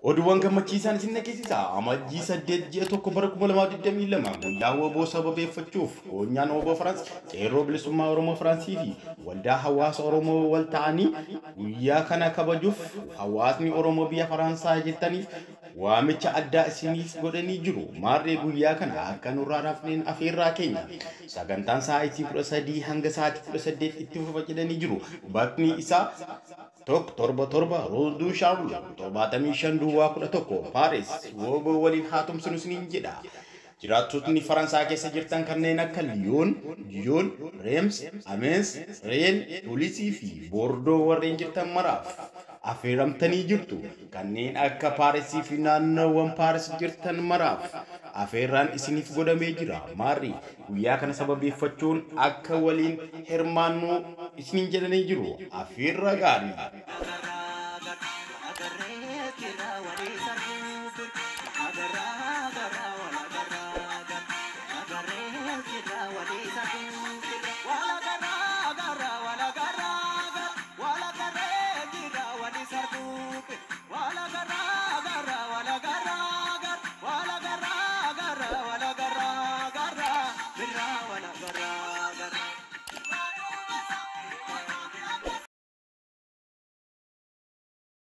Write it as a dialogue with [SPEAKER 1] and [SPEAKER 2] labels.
[SPEAKER 1] Oduuwwan gammachiisaan isin dhageessisa. Amajjii 8 ji'a tokko bara 2022 guyyaa ABO sababeefachuuf konyaan ABO France qeerroo bilisummaa oromoo Firaansii fi waldaa Hawasa oromoo wal ta'anii guyyaa kana kabajuuf hawaasni oromoo biyya Faransaa jirtaniif waamicha addaa isiniif godhanii jiru. Maarree guyyaa kana akka nurraa rafneen afeerraa keenya sagantaan sa'aatii 13 hanga sa'aatii 18 itti fufa jedhanii jiru. Bakni isaa tokko torba rooduu shaarlu torbaatamii shan duwwaa 11 Paaris wobo waliin haatumsuun isiniin jedha. Jiraattonni Faransaa keessa jirtan kanneen akka Lyon, Reims, Amiens, Rennes, Toulouse fi Bordeaux warreen jirtan maraaf affeeramtanii jirtu. Kanneen akka Paaris fi naannoowwan Paaris jirtan maraaf affeerraan isiniif godhamee jira. Maarri guyyaa kana sababeeffachuun akka waliin hirmaannu isiniin jedhanii jiru. Affeerra gaarii.